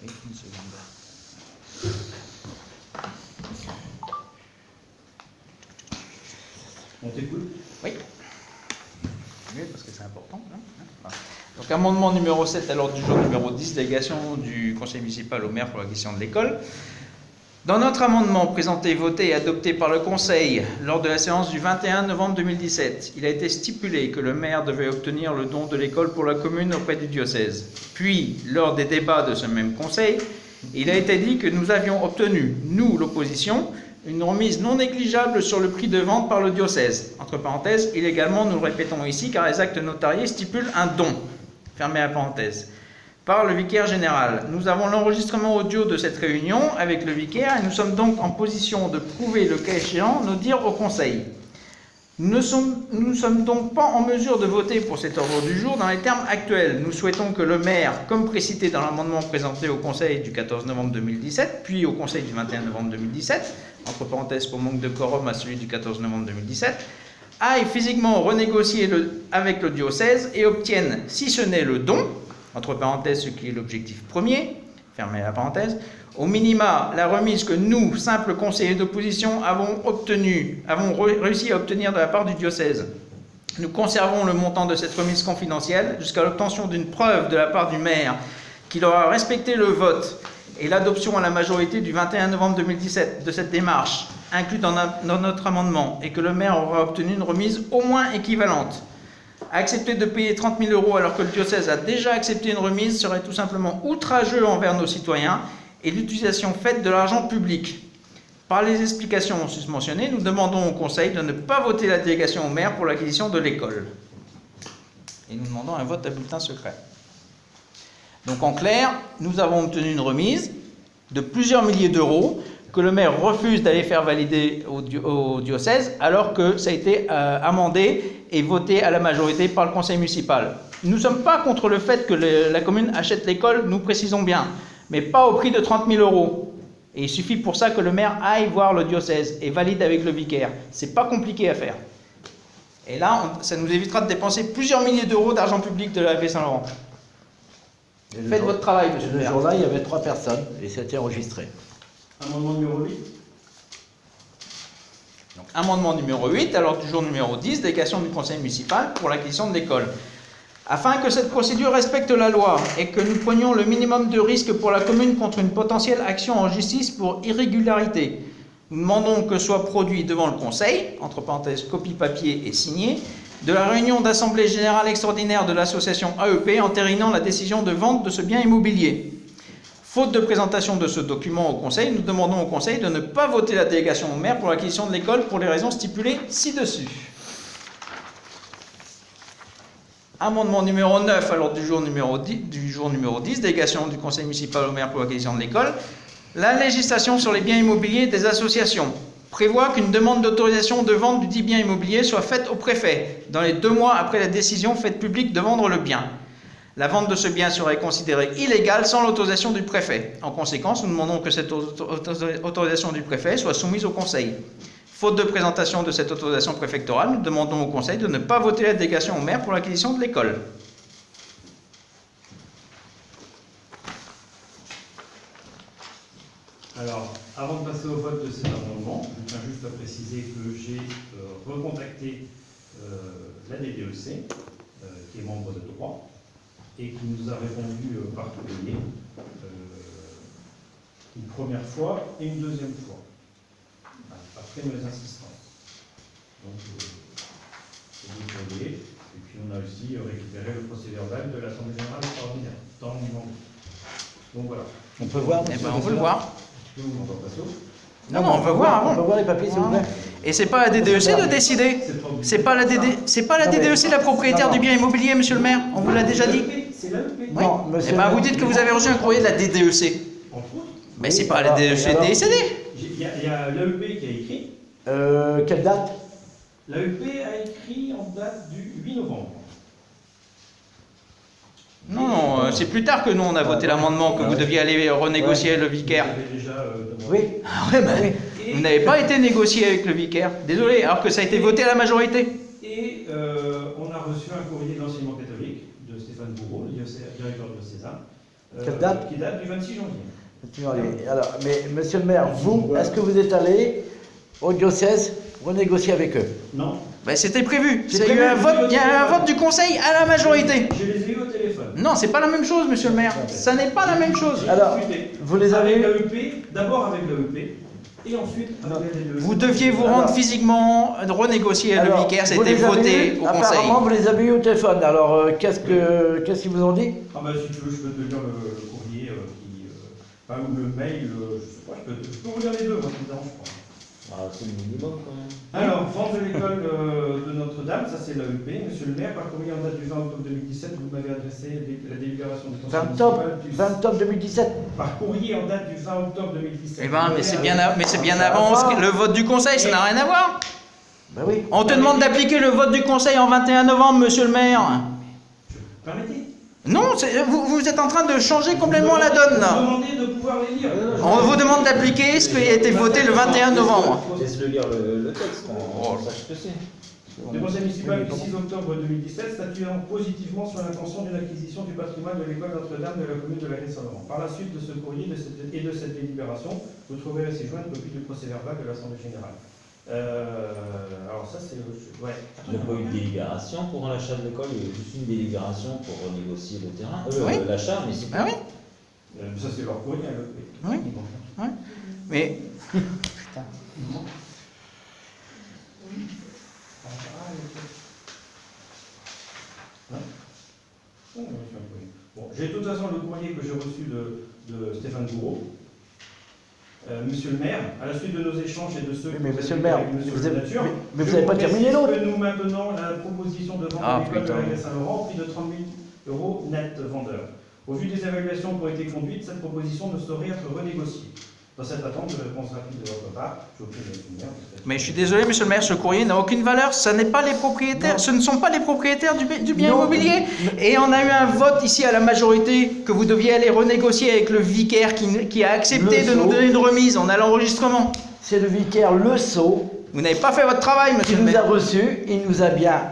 Oui, une seconde. On t'écoute? Oui. Oui, parce que c'est important. Hein. Voilà. Donc, amendement numéro 7 à l'ordre du jour numéro 10, délégation du conseil municipal au maire pour la question de l'école. Dans notre amendement présenté, voté et adopté par le conseil lors de la séance du 21 novembre 2017, il a été stipulé que le maire devait obtenir le don de l'école pour la commune auprès du diocèse. Puis, lors des débats de ce même conseil, il a été dit que nous avions obtenu, nous, l'opposition, une remise non négligeable sur le prix de vente par le diocèse. Entre parenthèses, illégalement, nous le répétons ici, car les actes notariés stipulent un don. Fermez la parenthèse. Par le vicaire général. Nous avons l'enregistrement audio de cette réunion avec le vicaire et nous sommes donc en position de prouver, le cas échéant, nos dires au conseil. Nous ne sommes donc pas en mesure de voter pour cet ordre du jour dans les termes actuels. Nous souhaitons que le maire, comme précité dans l'amendement présenté au conseil du 14 novembre 2017, puis au conseil du 21 novembre 2017, entre parenthèses pour manque de quorum à celui du 14 novembre 2017, aille physiquement renégocier avec le diocèse et obtienne, si ce n'est le don, entre parenthèses, ce qui est l'objectif premier, fermez la parenthèse, au minima, la remise que nous, simples conseillers d'opposition, avons réussi à obtenir de la part du diocèse. Nous conservons le montant de cette remise confidentielle jusqu'à l'obtention d'une preuve de la part du maire qu'il aura respecté le vote et l'adoption à la majorité du 21 novembre 2017 de cette démarche, inclus dans notre amendement, et que le maire aura obtenu une remise au moins équivalente. Accepter de payer 30 000 € alors que le diocèse a déjà accepté une remise serait tout simplement outrageux envers nos citoyens et l'utilisation faite de l'argent public. Par les explications susmentionnées, nous demandons au conseil de ne pas voter la délégation au maire pour l'acquisition de l'école. Et nous demandons un vote à bulletin secret. Donc en clair, nous avons obtenu une remise de plusieurs milliers d'euros que le maire refuse d'aller faire valider au diocèse alors que ça a été amendé et voté à la majorité par le conseil municipal. Nous ne sommes pas contre le fait que la commune achète l'école, nous précisons bien, mais pas au prix de 30 000 €. Et il suffit pour ça que le maire aille voir le diocèse et valide avec le vicaire. C'est pas compliqué à faire. Et là, ça nous évitera de dépenser plusieurs milliers d'euros d'argent public de l'AFP Saint-Laurent. Faites votre travail, monsieur le maire. Ce jour-là, il y avait 3 personnes et ça a été enregistré. Amendement numéro 8. Donc, amendement numéro 8, à l'ordre du jour numéro 10, délégation du conseil municipal pour l'acquisition de l'école. Afin que cette procédure respecte la loi et que nous prenions le minimum de risque pour la commune contre une potentielle action en justice pour irrégularité, nous demandons que soit produit devant le conseil, entre parenthèses copie papier et signé, de la réunion d'assemblée générale extraordinaire de l'association AEP entérinant la décision de vente de ce bien immobilier. Faute de présentation de ce document au conseil, nous demandons au conseil de ne pas voter la délégation au maire pour l'acquisition de l'école pour les raisons stipulées ci-dessus. Amendement numéro 9 à l'ordre du jour numéro 10, délégation du conseil municipal au maire pour l'acquisition de l'école. La législation sur les biens immobiliers des associations prévoit qu'une demande d'autorisation de vente du dit bien immobilier soit faite au préfet dans les 2 mois après la décision faite publique de vendre le bien. La vente de ce bien serait considérée illégale sans l'autorisation du préfet. En conséquence, nous demandons que cette autorisation du préfet soit soumise au conseil. Faute de présentation de cette autorisation préfectorale, nous demandons au conseil de ne pas voter la délégation au maire pour l'acquisition de l'école. Alors, avant de passer au vote de cet amendement, je tiens juste à préciser que j'ai recontacté la DDEC, qui est membre de droit, et qui nous a répondu par courrier une première fois et une deuxième fois, après mes insistances. Donc, c'est du courrier, et puis on a aussi récupéré le procès-verbal de l'Assemblée Générale extraordinaire, dans le niveau. Donc voilà. On peut voir, Eh ben, on peut le voir. On va passer au... Non, on va voir avant. On peut voir les papiers, s'il vous plaît. Et c'est pas la DDEC de décider. C'est pas la DDEC la propriétaire du bien immobilier, monsieur le maire. On vous l'a déjà dit. C'est l'AEP. Oui. Non, monsieur Eh ben, vous dites que vous avez reçu un courrier de la DDEC. Entre autres. Mais c'est pas la DDEC décédée. Il y a l'AEP qui a écrit. Quelle date? L'AEP a écrit en date du 8 novembre. Non, non, c'est plus tard que nous on a voté l'amendement que vous deviez aller renégocier avec le vicaire. Vous avez déjà demandé. Oui. Ah ouais, bah, Et- vous n'avez pas été négocié avec le vicaire. Désolé, alors que ça a été voté à la majorité. Et on a reçu un courrier de l'enseignement catholique de Stéphane Bourreau, le directeur diocésain, Quelle date? Qui date du 26 janvier. Alors, mais monsieur le maire, vous, est-ce que vous êtes allé au diocèse renégocier avec eux? Non. Ben, c'était prévu. C'est Il y a eu un prévu. vote, il y a un vote du conseil à la majorité. Je les ai eu au téléphone. Non, c'est pas la même chose, monsieur le maire. Ça n'est pas la même chose. Alors, vous les avez avec eu? l'AEP, d'abord avec l'AEP, et ensuite avec la DDEC. Vous deviez vous rendre Alors- physiquement, renégocier le Alors, vicaire, vous c'était les avez voté eus? au conseil. Apparemment, vous les avez eu au téléphone. Alors, qu'est-ce qu'ils vous ont dit? Ah bah si tu veux, je peux te lire le courrier enfin, ou le mail, je sais pas, je peux vous lire les deux, moi, ça me dérange pas. Ah, c'est le minimum quand même. Alors, vente de l'école de Notre-Dame, ça c'est l'AEP. Monsieur le maire, par courrier en date du 20 octobre 2017, vous m'avez adressé la délibération du conseil 20 octobre, municipal du... 20 octobre 2017. Par courrier en date du 20 octobre 2017. Eh ben, mais c'est bien, mais c'est bien Ça avant va. le vote du conseil, ça n'a rien à voir. Ben oui. On te demande d'appliquer le vote du conseil en 21 novembre, monsieur le maire. Permettez. Non, vous êtes en train de changer complètement la donne, là. Vous demandez de pouvoir les lire. On vous demande d'appliquer ce qui a été voté le 21 novembre. Laisse-le lire le texte, Oh. on sache ce que c'est. Le conseil municipal du 6 octobre 2017 statuant positivement sur l'intention d'une acquisition du patrimoine de l'école Notre-Dame de la commune de la Grèce-Saint-Laurent. Par la suite de ce courrier et de cette délibération, vous trouverez ainsi joint une copie du procès-verbal de l'Assemblée générale. Alors ça c'est... Ouais. Il n'y a pas eu de délibération pour l'achat de l'école, il y a eu juste une délibération pour renégocier le terrain, Oui. l'achat, mais c'est Ah oui, Ça c'est leur courrier à l'EP. Oui. mais Bon, j'ai de toute façon le courrier que j'ai reçu de Stéphane Gouraud. Monsieur le maire, à la suite de nos échanges et de ceux Oui, que mais vous monsieur avez le maire, avec monsieur vous le avez- Nature, mais vous je n'avez pas précise terminé l'autre. que nous maintenons la proposition de vente Ah, de l'école de putain. la Grèce-Saint-Laurent au prix de 30 000 euros net vendeur. Au vu des évaluations qui ont été conduites, cette proposition ne saurait être renégociée. Dans cette attente de réponse rapide de votre part, je vous prie de le maire. Mais je suis désolé, monsieur le maire, ce courrier n'a aucune valeur. Ce n'est pas les propriétaires, Non. ce ne sont pas les propriétaires du bien Non. immobilier. Et on a eu un vote ici à la majorité que vous deviez aller renégocier avec le vicaire qui a accepté Le de nous sceau. donner une remise. On a l'enregistrement. C'est le vicaire Le Sceau Vous n'avez pas fait votre travail, qui monsieur le nous a maire. reçus. Il nous a bien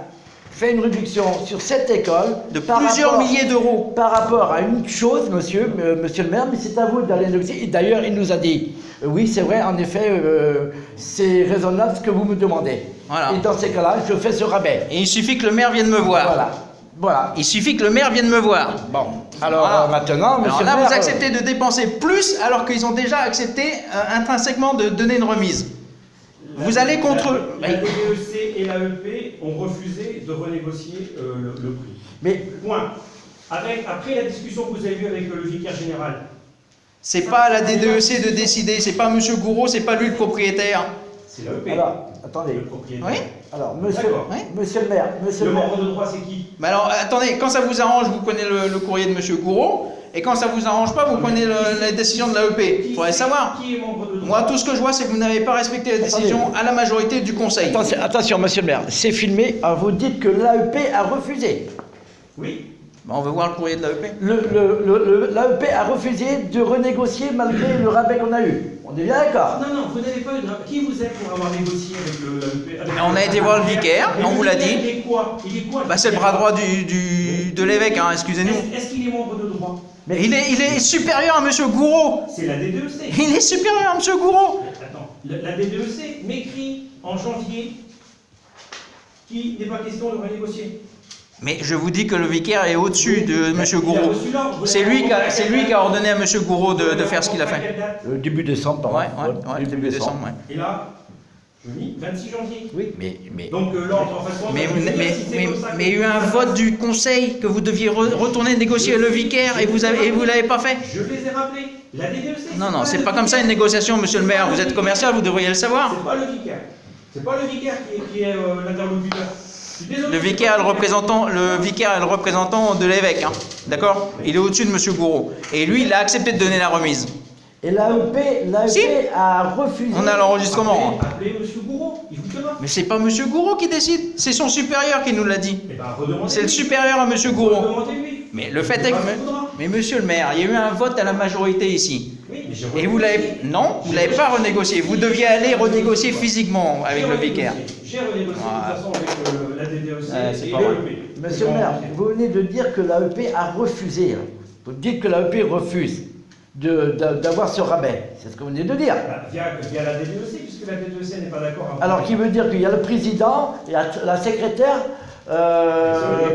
fait une réduction sur cette école De par plusieurs rapport- milliers d'euros. par rapport à une chose, monsieur le maire, mais c'est à vous d'aller négocier. Et d'ailleurs, il nous a dit, oui, c'est vrai, en effet, c'est raisonnable ce que vous me demandez. Voilà. Et dans ces cas-là, je fais ce rabais. Et il suffit que le maire vienne me voir. Voilà. Voilà. Il suffit que le maire vienne me voir. Bon. Alors Voilà. maintenant, monsieur Alors là, le maire, vous acceptez de dépenser plus alors qu'ils ont déjà accepté intrinsèquement de donner une remise. Vous allez contre... La DDEC et l'AEP ont refusé de renégocier le prix. mais Point. Après la discussion que vous avez eue avec le vicaire général, C'est pas à la DDEC de décider, c'est pas monsieur Gouraud, c'est pas lui le propriétaire. c'est l'AEP. alors, attendez. Le propriétaire. Oui. Alors, monsieur, D'accord. Oui. monsieur le maire, monsieur Le le maire. membre de droit, c'est qui? Mais alors, attendez, quand ça vous arrange, vous prenez le courrier de monsieur Gouraud, et quand ça vous arrange pas, vous prenez la décision de l'AEP. Il faudrait savoir. Qui est membre de droit? Moi, tout ce que je vois, c'est que vous n'avez pas respecté la décision à la majorité du conseil. Attention, monsieur le maire, c'est filmé. Alors, vous dites que l'AEP a refusé. Oui. Bah, on veut voir le courrier de l'AEP. L'AEP a refusé de renégocier malgré le rabais qu'on a eu. On est bien d'accord? Non, non, vous n'avez pas eu de... Qui vous êtes pour avoir négocié avec l'AEP? Mais on a été voir le vicaire, Et on vous l'a vicaire, dit. Il est quoi? Il est quoi? Bah, c'est le bras droit de l'évêque, hein, excusez-nous. Est-ce qu'il est membre de droit? Mais Il est supérieur à monsieur Gouraud. C'est la DDEC. Il est supérieur à monsieur Gouraud. Attends, la DDEC m'écrit en janvier qu'il n'est pas question de renégocier. Mais je vous dis que le vicaire est au-dessus de monsieur Il a Gouraud. reçu l'ordre. C'est lui qui a ordonné à monsieur Gouraud de faire ce qu'il a fait. début décembre, par Ouais, exemple. ouais, début décembre, ouais. Et là, je mis 26 janvier. Oui, mais Donc l'ordre en face de moi, Mais, ça veut dire, mais- si c'est mais- comme ça que- mais il y a eu un vote du conseil que vous deviez retourner négocier le vicaire et vous l'avez pas fait. Je les ai rappelés. La DDEC. Non, non, c'est pas comme ça une négociation, monsieur le maire. Vous êtes commercial, vous devriez le savoir. C'est pas le vicaire. C'est pas le vicaire qui est l'interlocuteur. Je suis désolé. Le vicaire est le représentant de l'évêque, hein. D'accord? Il est au-dessus de monsieur Gouraud. Et lui, il a accepté de donner la remise. et l'AEP Si. a refusé. On a l'enregistrement. Appelez monsieur Gouraud, il vous dira. Mais c'est pas monsieur Gouraud qui décide, c'est son supérieur qui nous l'a dit. Eh ben, redemandez. C'est le supérieur à monsieur Gouraud. Redemandez-lui. Mais le fait est que... Mais monsieur le maire, il y a eu un vote à la majorité ici. Oui, mais j'ai Et vous l'avez... Non, vous l'avez pas renégocié. Vous deviez aller renégocier physiquement avec le vicaire. J'ai renégocié de toute façon avec la DDEC Ouais, c'est et pas vrai. l'AEP. Monsieur le maire, vous venez de dire que l'AEP a refusé. Vous dites que l'AEP refuse d'avoir ce rabais. C'est ce que vous venez de dire. Via la DDEC, puisque la DDEC n'est pas d'accord avec... Alors, qui veut dire qu'il y a le président, et la secrétaire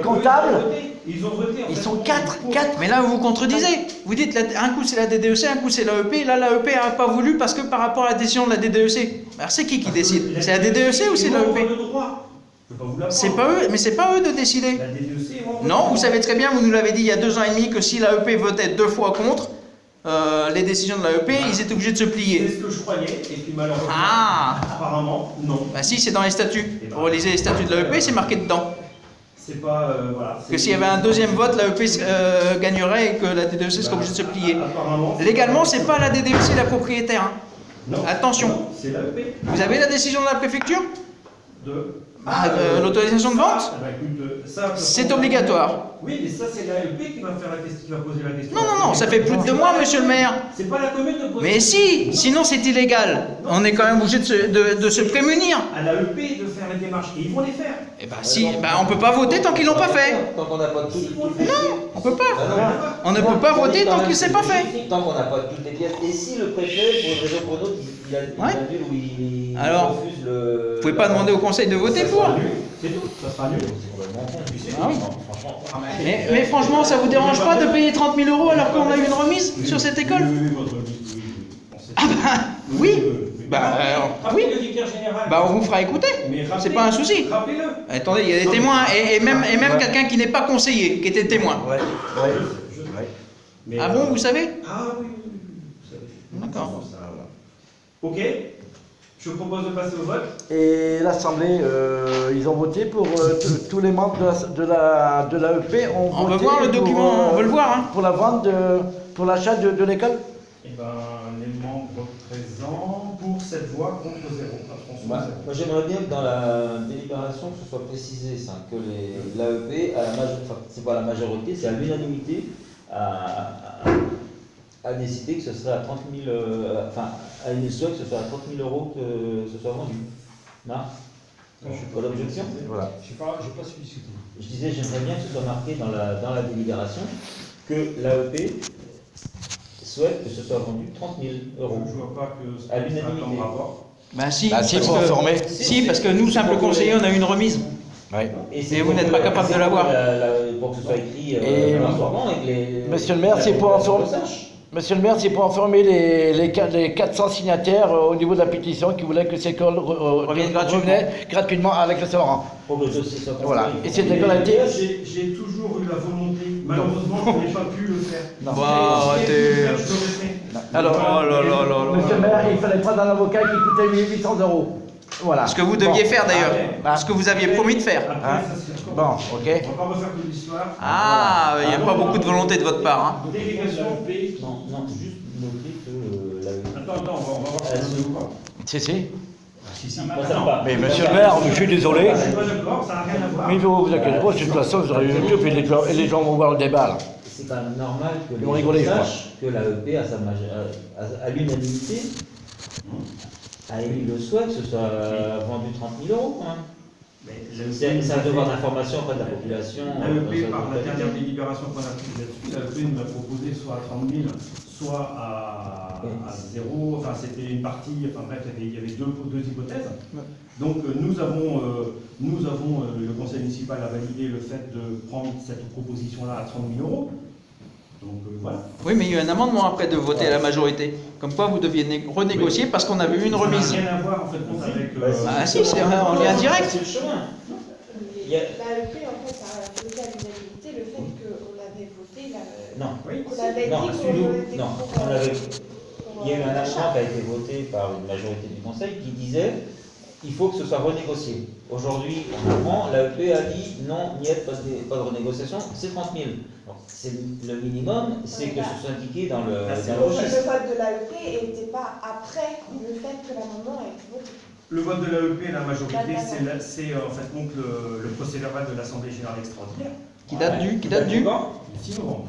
comptable. Ils ont voté. Ils sont 4. Mais là, vous vous contredisez. Vous dites un coup c'est la DDEC, un coup c'est l'AEP. Là, l'AEP n'a pas voulu parce que par rapport à la décision de la DDEC. Alors, c'est qui décide? C'est la DDEC ou c'est l'AEP? C'est pas eux, mais c'est pas eux de décider. La DDEC, non, vous savez très bien, vous nous l'avez dit il y a 2 ans et demi, que si l'AEP votait 2 fois contre les décisions de l'AEP, ils étaient obligés de se plier. C'est ce que je croyais, et puis malheureusement, apparemment, non. Bah si, c'est dans les statuts. Pour reliser les statuts de l'AEP, c'est marqué dedans. C'est pas... voilà. Que s'il y avait un deuxième vote, l'AEP gagnerait et que la DDEC serait obligée de se plier. Apparemment, Légalement, c'est pas la DDEC la propriétaire. Hein. Non. Attention. Non, c'est l'AEP. Vous avez la décision de la préfecture? L'autorisation de vente? C'est obligatoire. Oui, mais ça, c'est l'AEP qui va faire la question, qui va poser la question. Non, ça fait plus de 2 mois, monsieur le maire. C'est pas la commune de poser. Mais si, sinon c'est illégal. On est quand même obligé de se prémunir. À l'AEP de faire les démarches, et ils vont les faire. Eh ben si, on peut pas voter tant qu'ils l'ont pas fait. Tant qu'on n'a pas tout. On peut pas. Ah On ne peut pas voter tant qu'il s'est pas fait. Tant qu'on n'a pas toutes les pièces. Et si le préfet, pour une raison ou pour une autre, il annule ou il refuse le... Vous pouvez pas demander au conseil de voter pour. C'est tout, ça sera nul. Ah oui. Mais franchement, ça vous dérange pas de payer 30 000 € alors qu'on a eu une remise sur cette école? Ah bah oui. Oui. On vous fera écouter. C'est pas un souci. Rappelez-le. Attendez, il y a des témoins et même quelqu'un qui n'est pas conseiller, qui était témoin. Ah bon, vous savez? Ah oui. D'accord. Ok. Je propose de passer au vote. Et l'Assemblée, ils ont voté pour tous les membres de l'AEP ont On voté veut voir le document, on veut le voir. Hein. Pour la vente, pour l'achat de l'école. Eh ben, les membres présents pour cette voix contre 0. Moi, j'aimerais bien que dans la délibération, que ce soit précisé ça, que l'AEP, c'est pas la majorité, c'est à l'unanimité, a décidé que ce serait à 30 000, à une souhait que ce soit à 30 000 € que ce soit vendu. Non? Pas d'objection? Voilà. Je n'ai pas suivi ce que tu dis. Je disais, j'aimerais bien que ce soit marqué dans la délibération que l'AEP souhaite que ce soit vendu 30 000 €. Je ne vois pas que à l'unanimité. comme rapport. Si, pour informer. Si, parce que nous, simples conseillers, on a eu une remise. Ouais. Et vous n'êtes pas capable de l'avoir. Pour que ce soit écrit Et noir et que les... Monsieur le maire, c'est pour informer. Monsieur le maire, c'est pour informer les 400 signataires au niveau de la pétition qui voulaient que cette école revenait gratuitement avec le restaurant. Pour que le dossier soit compris. Voilà. Et cette école a été. J'ai toujours eu la volonté. Malheureusement, je n'ai pas pu le faire. Non. Alors, Monsieur le maire, il fallait prendre un avocat qui coûtait 800 €. Voilà. Ce que vous deviez faire d'ailleurs. Ce que vous aviez promis de faire. Hein? Bon, ok. On va pas refaire toute l'histoire. Il n'y a pas beaucoup de volonté de votre part. Hein. Délégation. Non, juste noter que la... Attends, on va voir. Si. Mais monsieur le maire, je suis désolé. Je suis pas d'accord, ça n'a rien à voir. Mais vous inquiétez pas, de toute façon, vous aurez une YouTube et les gens vont voir le débat là. C'est quand même normal que Ils vont rigoler, je crois. sachent que l'AEP, à l'unanimité, a émis le souhait que ce soit vendu 30 000 € quand même. C'est un devoir d'information auprès de la population. L'AEP, par la dernière délibération qu'on a prise là-dessus, l'AEP nous a proposé soit à 30 000, soit à 0. Enfin, c'était une partie, enfin bref, il y avait deux hypothèses. Donc nous avons, le conseil municipal a validé le fait de prendre cette proposition-là à 30 000 €. Donc voilà. Oui, mais il y a eu un amendement après de voter à la majorité. Comme quoi vous deviez renégocier parce qu'on avait eu une remise. Ça n'a rien à voir en fait avec. Si, c'est en lien direct. C'est le chemin. L'AEP en fait a voté à l'unanimité le fait qu'on avait voté Non. qu'on avait Non, dit qu'on non, il y a eu un amendement qui a été voté par une majorité du Conseil qui disait il faut que ce soit renégocié. Aujourd'hui, on apprend, l'AEP a dit non, n'y a pas de renégociation, c'est 30 000. C'est le minimum, c'est que ce soit indiqué dans le registre. Le vote de l'AEP n'était pas après le fait que l'amendement a été voté. Le vote de l'AEP, la majorité, c'est en fait donc le procès-verbal de l'Assemblée Générale Extraordinaire. Qui date du 6 novembre.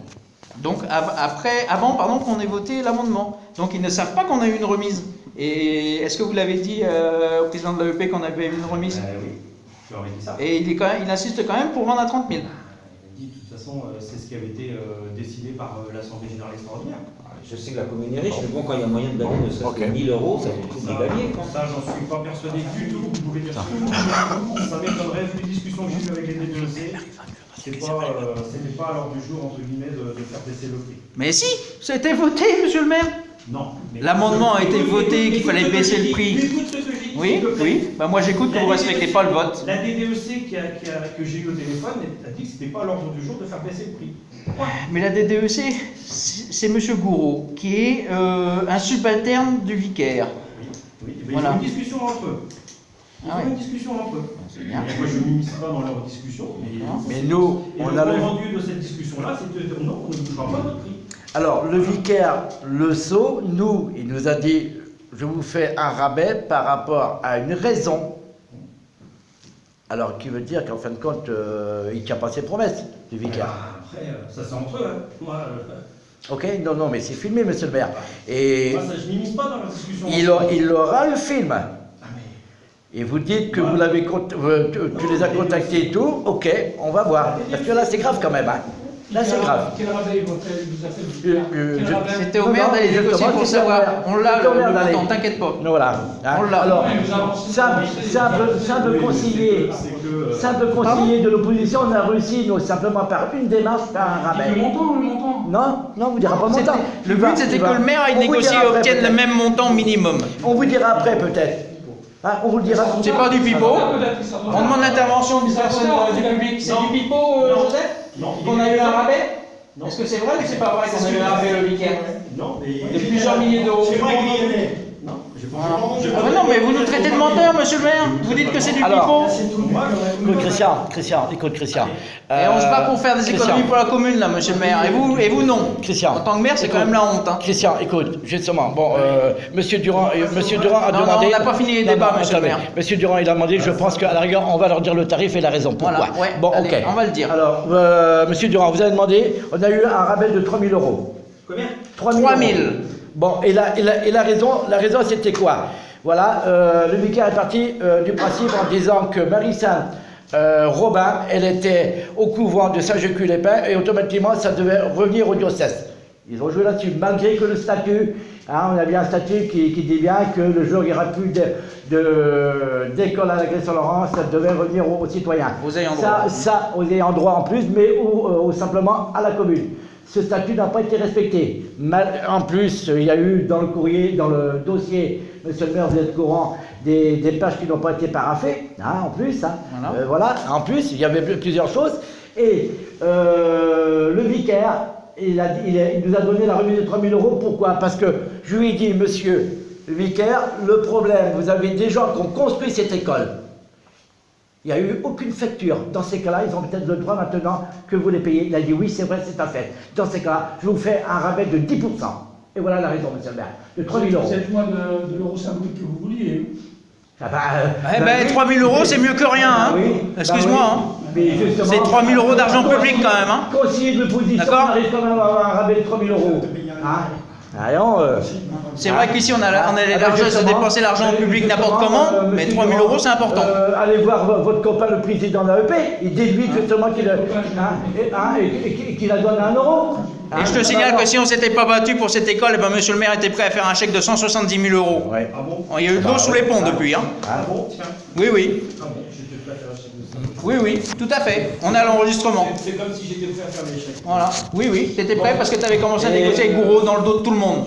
Donc avant qu'on ait voté l'amendement. Donc ils ne savent pas qu'on a eu une remise. Et est-ce que vous l'avez dit au président de l'AEP qu'on avait eu une remise? Oui, je leur ai dit ça. Et il insiste quand même pour vendre à 30 000. De toute toute façon, c'est ce qui avait été décidé par l'Assemblée Générale Extraordinaire. Je sais que la commune est riche, mais bon, quand il y a moyen de gagner ne serait-ce que 1000 euros, ça fait plaisir de gagner. Ça, j'en suis pas persuadé du tout. Je voulais dire ça m'étonnerait, vu les discussions que j'ai eues avec les DDEC, c'était pas à l'ordre du jour, entre guillemets, de faire baisser le prix. Mais si, c'était voté, monsieur le maire. Non. mais- L'amendement a été voté qu'il fallait baisser le prix. Écoute ce que j'ai dit. Oui, s'il te plaît. oui. Bah moi j'écoute que vous ne respectez pas le vote. La DDEC que j'ai eu au téléphone a dit que c'était pas à l'ordre du jour de faire baisser le prix. Mais la DDEC, c'est monsieur Gouraud, qui est un subalterne du vicaire. Oui, mais Voilà. ils ont une discussion entre eux. Ils Ah ont ouais. une discussion entre eux. C'est bien. Moi, je ne m'immisce pas dans leur discussion. Mais nous, et on le a point le... rendu de cette discussion-là, c'est de dire non, on ne bougera pas notre prix. Alors, le vicaire, le sceau, nous, il nous a dit, je vous fais un rabais par rapport à une raison. Alors, qui veut dire qu'en fin de compte, il ne tient pas ses promesses, le vicaire. Après, ça c'est entre eux. Hein. Moi, Ok, non, non, mais c'est filmé, monsieur le maire. Et moi, ça, je ne m'immisce pas dans leur discussion. il aura le film. Ah, mais- Et vous dites que vous l'avez, tu les as contactés et tout, ok, on va voir. Parce que là, c'est grave quand même, hein. Là, c'est grave. Quel rabais vous a fait Quel rabais C'était au maire d'aller négocier justement, pour c'était au savoir. maire. On l'a C'était au maire le d'aller. montant, t'inquiète pas. Voilà. Hein. On l'a. Alors, Ouais, vous avancez. simple conseiller de l'opposition, on a réussi, nous, simplement par une démarche, par un rabais. Le montant, le montant. Non, non, on vous dira pas le C'était- montant. Le Il va- but c'était il que va- le maire aille on vous négocier dira et après, obtienne le peut-être. même montant minimum. On vous dira après, peut-être. Hein, on vous le dira. C'est pas du pipeau. Peut-être que ça doit- On demande l'intervention d'une personne du public. C'est du pipeau, Non. Joseph Non, Qu'on a eu un rabais Non. Est-ce que c'est vrai ou c'est pas vrai qu'on a eu un rabais le week-end Non, mais. De plusieurs milliers d'euros. C'est vrai qu'il y en a. Non, j'ai pas Ah bah non, mais vous nous traitez de menteurs, monsieur le maire. Vous dites que c'est du Alors, pipeau. Écoute, Christian, écoute, Christian. Et on se bat pour faire des Christian. économies pour la commune, là, monsieur le maire. Et vous non. Christian. En tant que maire, c'est quand Écoute. même la honte. Hein. Christian, écoute, justement, bon, Monsieur Durand a Non, demandé... on n'a pas fini les débats, monsieur le attendez. maire. Monsieur Durand, il a demandé, je pense qu'à la rigueur, on va leur dire le tarif et la raison. Pourquoi? Voilà, ouais, Bon, allez, ok. on va le dire. Alors, Monsieur Durand, vous avez demandé, on a eu un rabais de 3 000 euros. Combien 3 000 3 000. euros. Bon, et la raison c'était quoi? Voilà, le vicaire est parti du principe en disant que Marie-Sainte Robin, elle était au couvent de Saint-Jécu-les-Pins et automatiquement ça devait revenir au diocèse. Ils ont joué là-dessus, malgré que le statut, hein, on a bien un statut qui dit bien que le jour où il n'y aura plus d'école à la Grèce-Saint-Laurent, ça devait revenir aux citoyens. Aux ayants droit. Ça, aux ayants droit en plus, mais ou simplement à la commune. Ce statut n'a pas été respecté. En plus, il y a eu dans le courrier, dans le dossier, monsieur le maire, vous êtes au courant, des pages qui n'ont pas été paraphées, hein, en plus. Hein. Voilà. Voilà, en plus, il y avait plusieurs choses. Et le vicaire, il nous a donné la remise de 3 000 euros. Pourquoi? Parce que je lui ai dit, monsieur le vicaire, le problème, vous avez des gens qui ont construit cette école. Il n'y a eu aucune facture. Dans ces cas-là, ils ont peut-être le droit maintenant que vous les payez. Il a dit oui, c'est vrai, c'est un fait. Dans ces cas-là, je vous fais un rabais de 10%. Et voilà la raison, monsieur le maire, de 3 000 euros. C'est le moins de l'euro symbolique que vous vouliez. Ah bah, Eh ben, 3 000 euros, c'est mieux que rien. Hein. oui. Excuse-moi. Bah oui. Hein. Mais justement, C'est 3 000 euros d'argent public quand même. Hein. Conseiller de l'opposition, on D'accord. arrive quand même à avoir un rabais de 3 000 euros. Hein? Allons, C'est vrai qu'ici, on a les Ah bah, largesses de justement, dépenser l'argent public n'importe justement, comment, mais monsieur 3 000 euros, c'est important. Allez voir votre copain, le président de l'AEP. Il déduit justement qu'il la donne à 1 euro. Et je te signale que si on s'était pas battu pour cette école, eh ben, monsieur le maire était prêt à faire un chèque de 170 000 euros. Ouais. Ah bon Il y a eu de l'eau sous les ponts depuis. Hein. Ah bon Tiens. Oui, oui. Ah bon, j'étais prêt à faire un chèque de ça. Oui, oui, tout à fait. On a l'enregistrement. C'est comme si j'étais prêt à faire les chèques. Voilà. Oui, oui. T'étais prêt parce que t'avais commencé à négocier avec Gouraud dans le dos de tout le monde.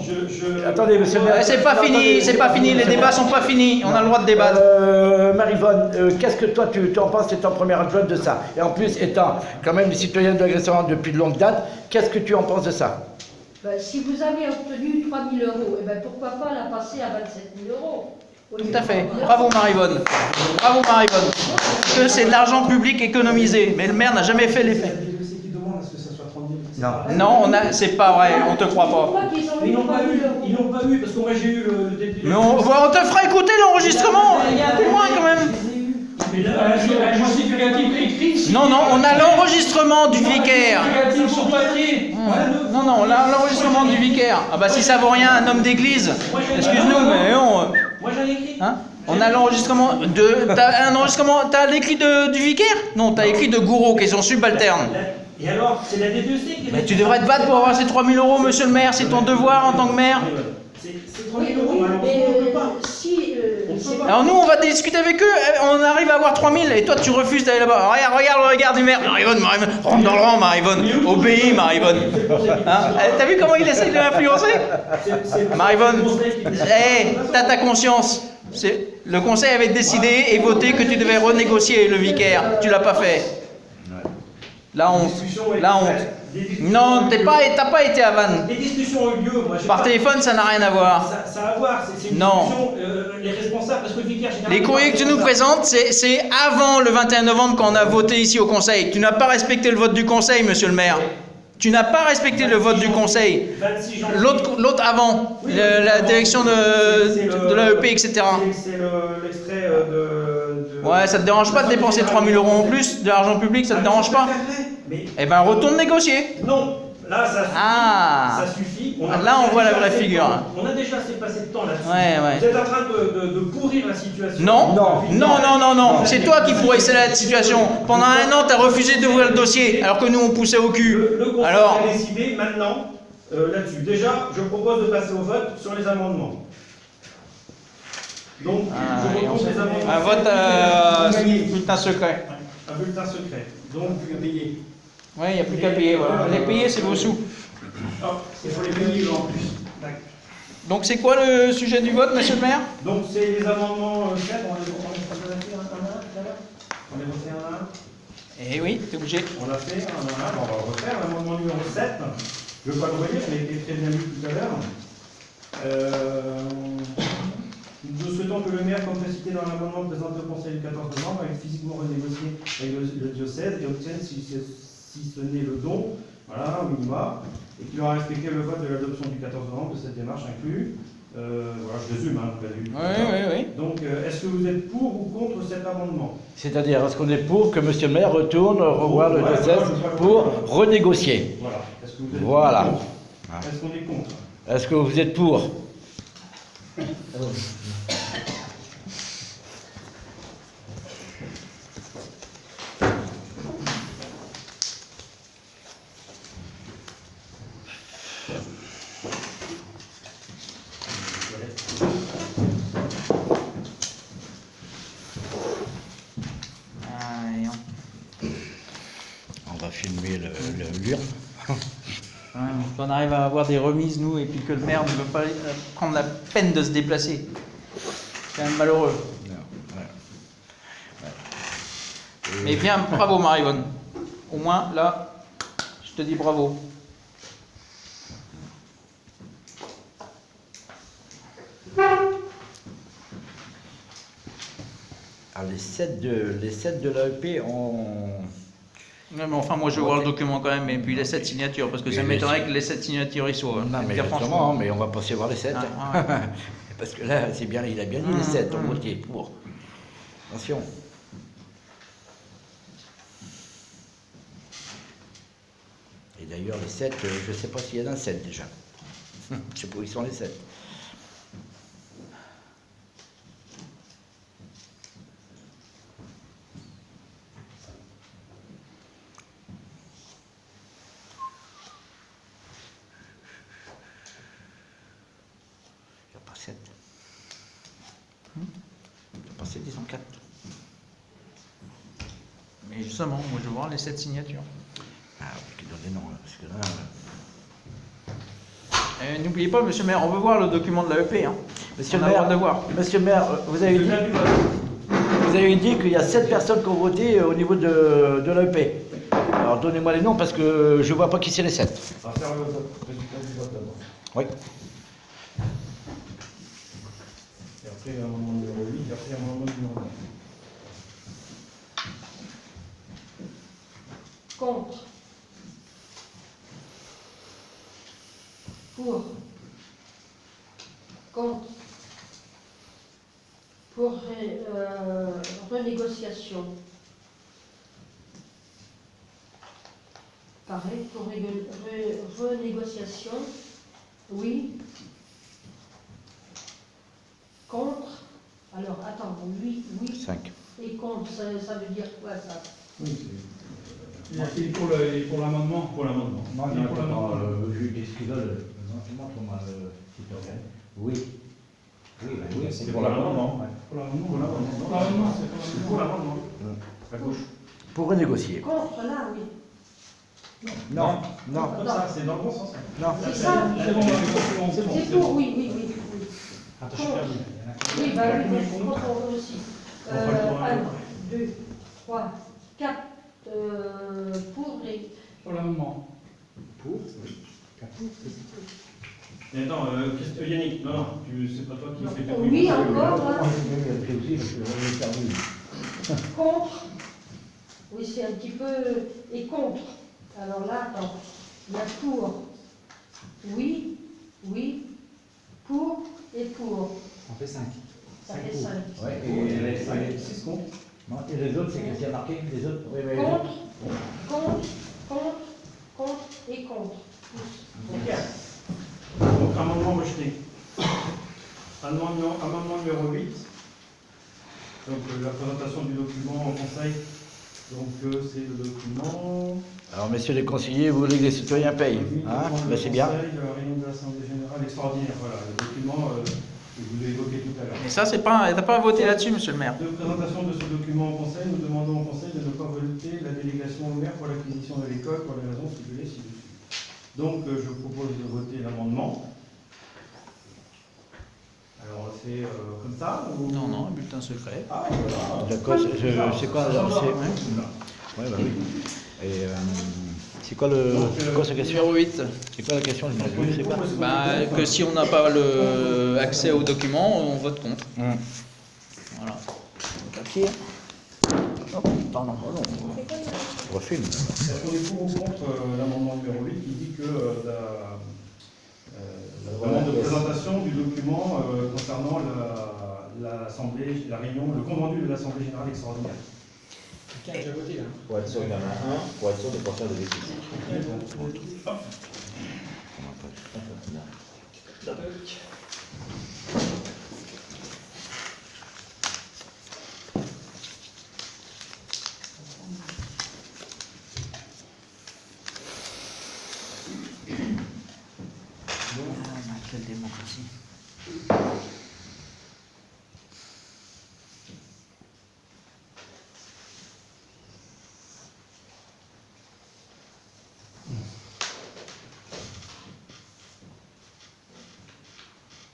Attendez, monsieur le maire. Ouais, c'est pas fini, c'est pas fini. Les débats sont pas finis. On a le droit de débattre. Marie-Vonne, qu'est-ce que toi tu en penses étant première adjointe de ça? Et en plus, étant quand même citoyenne de l'agression depuis de longue date, qu'est-ce que tu en penses de ça? Ben, si vous avez obtenu 3 000 euros, eh ben, pourquoi pas la passer à 27 000 euros? Tout à fait. Bravo Marie-Vonne. Bravo Marie-Vonne. Parce que c'est de l'argent public économisé. Mais le maire n'a jamais fait l'effet. C'est qui demande à ce que ça soit 30 000. Non. Non, c'est pas vrai. On te croit pas. Pourquoi qu'ils ont Ils eu n'ont 3 pas 000 eu, euros? ils n'ont pas eu, parce que moi j'ai eu le député. Mais on te fera écouter l'enregistrement. Il y a un témoin quand même. Mais là, Un justificatif écrit. Non, non, on a l'enregistrement du vicaire. Justificatif sur papier. Non, non, on a l'enregistrement du vicaire. Ah bah si ça vaut rien, un homme d'église. Excuse-nous, mais non. moi j'en ai écrit. Hein? On a l'enregistrement de. T'as un enregistrement. T'as l'écrit du vicaire? Non, t'as écrit de Gouraud, qui est son subalterne. Et alors, c'est la DPEC qui... Mais tu devrais te battre pour avoir ces 3 000 euros, monsieur le maire, c'est ton devoir en tant que maire. C'est 3 Oui, 000 euros, oui, malheureusement, mais on ne peut pas. si. On peut c'est pas. Alors nous, on va discuter avec eux, on arrive à avoir 3 000, et toi tu refuses d'aller là-bas. Regarde le regard du maire. Marivonne, rentre dans le rang, Marivonne. Obéis, Marivonne. Hein, t'as vu comment il essaye de m'influencer? Marivonne, t'as ta conscience. Le conseil avait décidé et voté que tu devais renégocier le vicaire. Tu l'as pas fait. La honte. La honte. Non, t'as pas été à Vannes. Les discussions ont eu lieu. Moi, Par téléphone, ça n'a rien à voir. Ça a à voir. C'est une Non. discussion. Les responsables, parce que le vicaire général. Les courriers que tu nous présentes, c'est avant le 21 novembre quand on a voté ici au Conseil. Tu n'as pas respecté le vote du Conseil, monsieur le maire. Tu n'as pas respecté le vote du Conseil. 26 janvier. L'autre avant, Oui, la direction de l'AEP, etc. C'est l'extrait de. Ouais, ça te dérange pas de dépenser 3 000 euros en plus de l'argent public, ça te dérange pas? Mais Eh ben, retourne négocier. non, là, ça suffit. Ah. Ça suffit. Là, on voit la vraie figure. On a déjà assez passé de temps là-dessus. Ouais, ouais. Vous êtes en train de pourrir la situation. Non. C'est toi qui pourrissais la situation. Pendant un an, tu as refusé d'ouvrir le dossier, alors que nous, on poussait au cul. Le Conseil Alors, a décidé maintenant là-dessus. Déjà, je propose de passer au vote sur les amendements. Donc, je retrouve les amendements. un vote bulletin secret. Un bulletin secret. Donc, payer. Ouais, il n'y a plus qu'à payer. Voilà. Les payer, c'est vos sous. C'est pour les payer en plus. D'accord. Donc, c'est quoi le sujet du vote, monsieur le maire? Donc, c'est les amendements 7, on les a fait un à un tout à l'heure. On les refait un à un. Eh oui, t'es obligé. On l'a fait un à un, on va le refaire. L'amendement numéro 7, je ne veux pas le relire, mais il a été très bien lu tout à l'heure. Nous souhaitons que le maire, comme précité dans l'amendement présenté au Conseil du 14 novembre, ait physiquement renégocié avec le diocèse et obtienne, si ce n'est le don, voilà, au minima, et qu'il aura respecté le vote de l'adoption du 14 novembre de cette démarche inclus. Voilà, je résume, hein, vous l'avez vu. Oui. Donc, est-ce que vous êtes pour ou contre cet amendement? C'est-à-dire, est-ce qu'on est pour que monsieur le maire retourne revoir le Ouais, diocèse pour renégocier? Voilà. Est-ce que vous êtes Voilà. pour? Est-ce qu'on est contre? Est-ce que vous êtes pour? On va filmer l'urne. Ouais, on arrive à avoir des remises, nous, et puis que le maire ne veut pas prendre la peine de se déplacer. C'est quand même malheureux. Mais bien, bravo Marivonne. Au moins, là, je te dis bravo. Alors les 7 de l'AEP ont... Non, mais enfin, moi je veux voir le document quand même, et puis les 7 signatures, parce que ça m'étonnerait que les 7 signatures y soient. Non, mais Dire justement, franchement. mais on va passer voir les 7. Ah, ouais. Parce que là, c'est bien, il a bien dit les 7 ont voté pour. Attention. Et d'ailleurs, les 7, je ne sais pas s'il y en a 7 déjà. Je ne sais pas où ils sont les 7. Il n'y a pas 7. Il n'y a pas 7, ils sont 4. Mais justement, moi je veux voir les 7 signatures. Ah, qui donne les noms, là, parce que là... N'oubliez pas, monsieur le maire, on veut voir le document de l'AEP. Hein. Monsieur On le a le droit maire, de voir. Monsieur le maire, vous avez dit qu'il y a 7 personnes qui ont voté au niveau de l'AEP. Alors donnez-moi les noms parce que je ne vois pas qui c'est les 7. On va faire le résultat du vote d'abord. Oui. Et après, l'amendement numéro 8, et après, l'amendement numéro 9. Contre. Pour. Contre. Pour renégociation. Pareil, pour renégociation. Oui. Contre. Alors, attends, oui. 5. Et contre, ça veut dire quoi ça? Oui, Pour l'amendement. Pour l'amendement. Non, Et pour l'amendement. je dis ce qu'il a, montre-moi le citoyen. Oui. Oui, oui, C'est pour l'amendement. Pour l'amendement. Pour l'amendement. Pour l'amendement, c'est pas C'est pour l'amendement. À gauche. Pour renégocier. Contre, là, oui. Non, non, Comme ça, c'est dans le bon sens. non. C'est ça. C'est bon, c'est bon. C'est pour, oui, oui, oui. Attends, Contre. je Oui, bah oui, Contre. mais contre, on veut aussi. On va le prendre. 1, 2, 3, 4 pour les. Pour l'amendement. Pour Et attends, Yannick, non, c'est pas toi qui fais ta Oui, encore, là. Contre. Oui, c'est un petit peu. Et contre. Alors là, attends. Il y a pour. Oui, oui. Pour et pour. On fait 5. Ça fait 5. Ouais, Et 6 contre. Non, et les autres, c'est qu'est-ce qu'il y a marqué? Les autres, oui, oui. Contre, contre, contre, contre et contre. Ok. Donc, amendement rejeté. Amendement numéro 8. Donc, la présentation du document au conseil. Donc, c'est le document. Alors, messieurs les conseillers, vous voulez que les citoyens payent, hein? Ben, c'est bien. La réunion de l'Assemblée générale extraordinaire. Voilà, le document que je vous ai évoqué tout à l'heure. Mais ça, c'est pas, t'as pas voté là-dessus, monsieur le maire. De présentation de ce document au Conseil, nous demandons au Conseil de ne pas voter la délégation au maire pour l'acquisition de l'école pour les raisons stipulées ci-dessus. Donc, je propose de voter l'amendement. Alors, c'est comme ça ou... Non, non, un bulletin secret. Ah, voilà. D'accord, c'est quoi alors, ouais, bah oui. Et c'est quoi sa question? Numéro 8. C'est quoi la question? Je ne sais pas. Bah, que si on n'a pas accès aux documents, on vote contre. Voilà. Papier. Oh, pardon, non. Je refilme. Est-ce qu'on est pour ou contre l'amendement numéro 8 qui dit que la demande de présentation du document concernant l'Assemblée, la réunion, le compte rendu de l'Assemblée générale extraordinaire. Quelqu'un a déjà voté, là. Pour être sûr qu'il y en a un, pour être sûr de ne pas faire de bêtises. Quelle démocratie.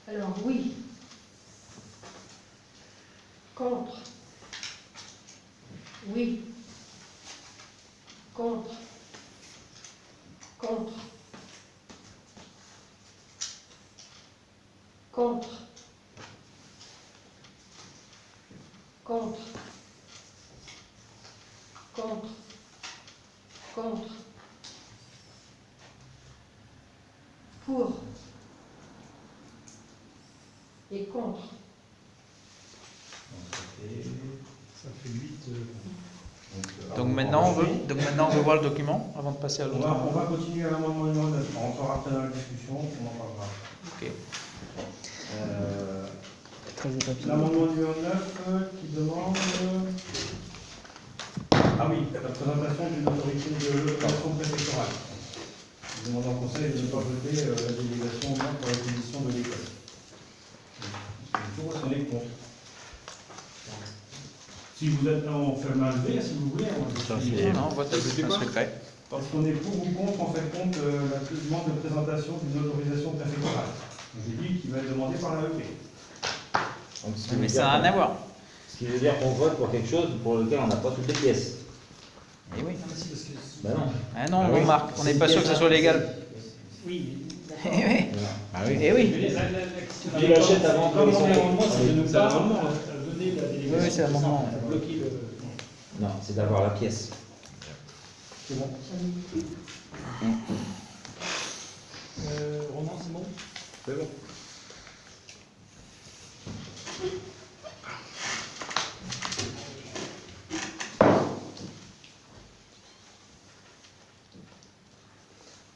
Alors oui. Contre. Oui. Contre. Contre. Contre. Contre. Contre. Contre. Pour. Et contre. Ça fait 8. Donc maintenant, on veut voir le document avant de passer à On l'autre. va continuer à l'amendement numéro 9. On rentrera après dans la discussion, on en parlera. Ok. L'amendement numéro 9 qui demande... Ah oui, la présentation d'une autorité de l'autorisation préfectorale. Nous demandons au Conseil de ne pas voter la délégation au maire pour l'acquisition de l'école. On est contre. Si vous êtes là, on fait le main levée, si vous voulez. Non, on vote à bulletin secret. Parce qu'on est pour ou contre, en fait, compte la demande de présentation d'une autorisation préfectorale. J'ai dit qu'il va être demandé par la EP. Donc, ce qui veut Mais dire ça n'a rien à voir. Ce qui veut dire qu'on vote pour quelque chose pour lequel on n'a pas toutes les pièces. Eh oui. Ben non. Ah non, on marque. On n'est pas sûr que ce soit légal. Oui. Eh oui. Ah oui. Eh oui. Tu l'achètes avant que Comme les mon autres- amendement, c'est de ne C'est pas l'amendement. donner la délégation. Oui, c'est l'amendement. Bloquer le. Non, c'est d'avoir la pièce. C'est bon. Roman, c'est bon? C'est bon.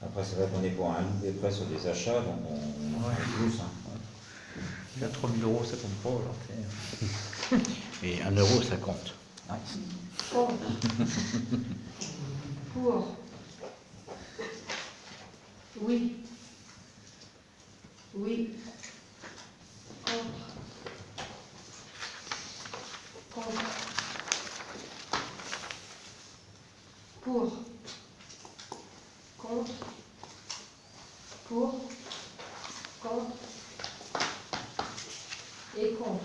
Après, c'est vrai qu'on est pour un loup des prêts sur des achats, donc on plus. Il y a 3 000 €, ça compte pas. Alors, Et 1 euro, ça compte. Contre. pour, oui, oui, contre, contre, pour, contre, pour, contre et contre.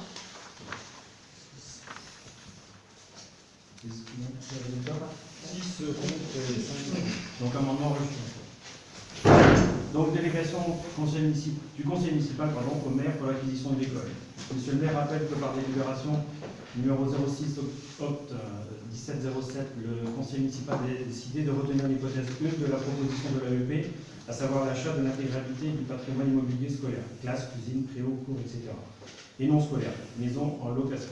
Qu'est-ce qu'il y a? 6 contre et 5. Donc amendement rejeté. Donc délégation du conseil municipal au maire pour l'acquisition de l'école. Monsieur le maire rappelle que par délibération numéro 06 opt 1707, le conseil municipal a décidé de retenir l'hypothèse 1 de la proposition de l'AEP, à savoir l'achat de l'intégralité du patrimoine immobilier scolaire, classe, cuisine, préau, cours, etc. Et non scolaire, maison en location.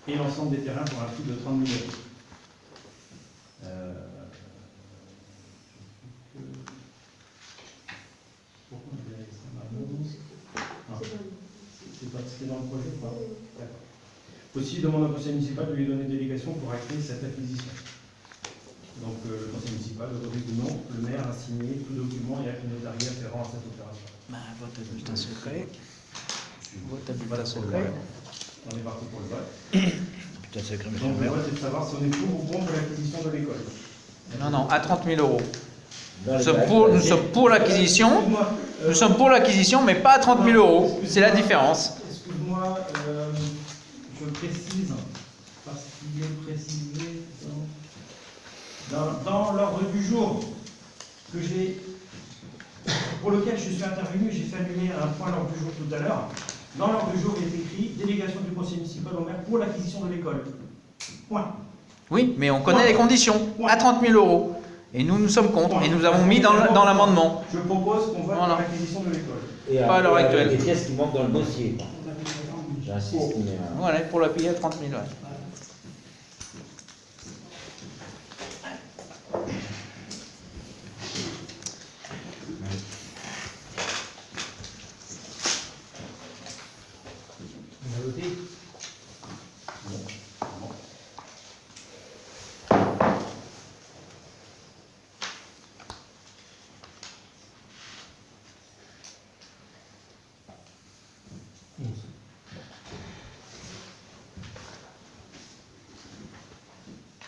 Et l'ensemble des terrains pour un prix de 30 000 euros. Pourquoi on a ça maintenant? C'est pas c'était dans le projet ou pas? D'accord. Aussi, demande au conseil municipal de lui donner délégation pour acter cette acquisition. Donc, le conseil municipal autorise ou non le maire à signer tout document et acte notarié afférent à cette opération. Vote à bulletin secret. Vote à bulletin secret. On est parti pour le vote. Putain, secret, monsieur Donc, le le maire. vote est de savoir si on est pour ou contre l'acquisition de l'école. Non, non, à 30 000 euros. Dans Nous les sommes actes, pour, nous sommes pour l'acquisition. Excuse-moi, Nous sommes pour l'acquisition, mais pas à 30 000 euros. C'est la différence. Excuse-moi, je précise, parce qu'il est précisé dans l'ordre du jour que pour lequel je suis intervenu, j'ai fait annuler un point à l'ordre du jour tout à l'heure. Dans l'ordre du jour, il est écrit délégation du conseil municipal au maire pour l'acquisition de l'école. Point. Oui, mais on connaît les conditions. À 30 000 euros. Et nous, nous sommes contre. Et nous avons mis dans l'amendement. Je propose qu'on vote Voilà. pour l'acquisition de l'école. Et Pas à l'heure actuelle. les pièces qui manquent dans le dossier. J'insiste, mais. Voilà, pour la payer à 30 000. Ouais. On a voté.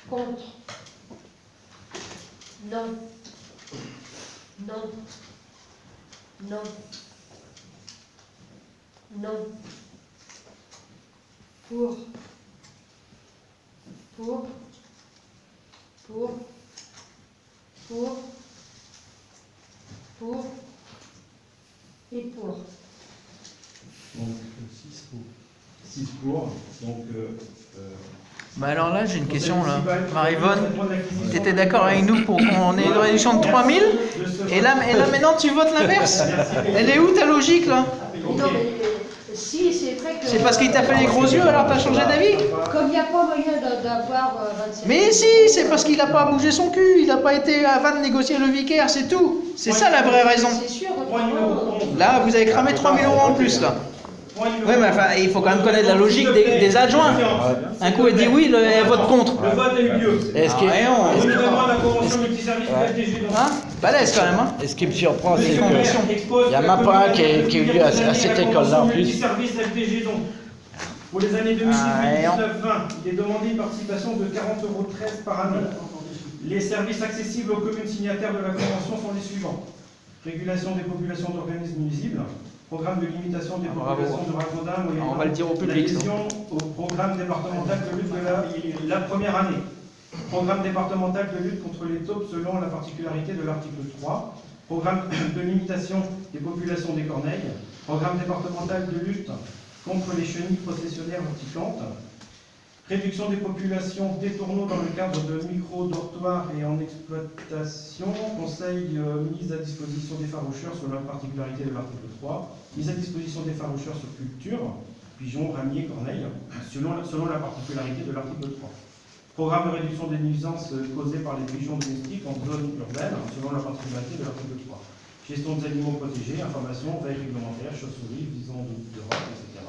Contre. Non. Non. Non. Non. Pour. Pour. Pour. Pour. Pour. Et pour. Donc 6 pour. 6 pour. Donc, Bah alors là, j'ai une question là. municipal, Marie-Vonne, l'acquisition tu étais d'accord avec nous pour qu'on ait une réduction de 3 000? de ce Et là maintenant, tu votes l'inverse? Elle est où ta logique là? Ok. Non, mais si, c'est vrai que. C'est parce qu'il t'a fait les gros yeux alors t'as changé d'avis? Comme il n'y a pas moyen d'avoir 27. Mais si, c'est parce qu'il n'a pas bougé son cul, il n'a pas été à Vannes négocier le vicaire, c'est tout. C'est ça la vraie raison. C'est sûr, Point numéro autrement. 11. Là, vous avez cramé 3 000 euros en plus là. Point numéro Oui, mais enfin, il faut quand même connaître la logique des adjoints. Un coup, elle dit oui, elle vote contre. Le vote a eu lieu. Et ce qui, Ah, On voyons. nous demande la convention multiservice de FDG. donc. Hein? Balèze quand même, hein? et ce qui me surprend, c'est Monsieur le que maire expose il y en a que pas un la qui est commune venu à cette la école-là, en convention plus. multiservice FDG donc. Pour les années 2018, Ah, 19, 20, il est demandé une participation de 40,13 € par année. Les services accessibles aux communes signataires de la convention sont les suivants. Régulation des populations d'organismes nuisibles, programme de limitation des Bravo. populations de ragondins moyennant On va le dire au public, ça. l'adhésion au programme départemental de lutte de la première année. Programme départemental de lutte contre les taupes selon la particularité de l'article 3. Programme de limitation des populations des corneilles. Programme départemental de lutte contre les chenilles processionnaires horticantes. Réduction des populations des tourneaux dans le cadre de micro-dortoirs et en exploitation. Conseil mise à disposition des faroucheurs selon la particularité de l'article 3. Mise à disposition des faroucheurs sur culture, pigeons, ramiers, corneilles, selon la particularité de l'article 3. Programme de réduction des nuisances causées par les pigeons domestiques en zone urbaine, selon la particularité de l'article 3. Gestion des animaux protégés, information, veille réglementaire, chauves-souris, visons d'Europe, etc.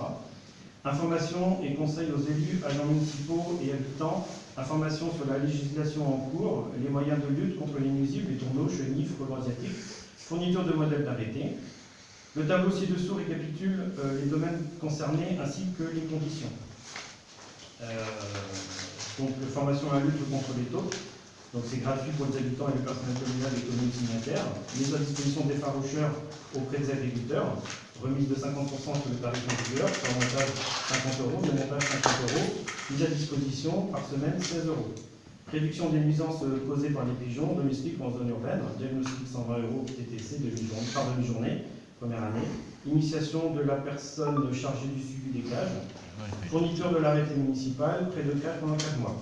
Information et conseils aux élus, agents municipaux et habitants Information sur la législation en cours, les moyens de lutte contre les nuisibles, les tourneaux, chenilles, frelons asiatiques, fourniture de modèles d'arrêtés. Le tableau ci-dessous récapitule les domaines concernés ainsi que les conditions. Donc, formation à la lutte contre les taupes. Donc, c'est gratuit pour les habitants et le personnel communal et communes signataires. Mise à disposition des faroucheurs auprès des agriculteurs. Remise de 50% sur le tarif en vigueur, sur montage 50 €, le montage 50 €. Mise à disposition par semaine 16 €. Réduction des nuisances causées par les pigeons domestiques en zone urbaine. Diagnostic 120 € TTC par demi-journée, première année. Initiation de la personne chargée du suivi des cages. Fourniture de l'arrêté municipal, près de 4 pendant 4 mois.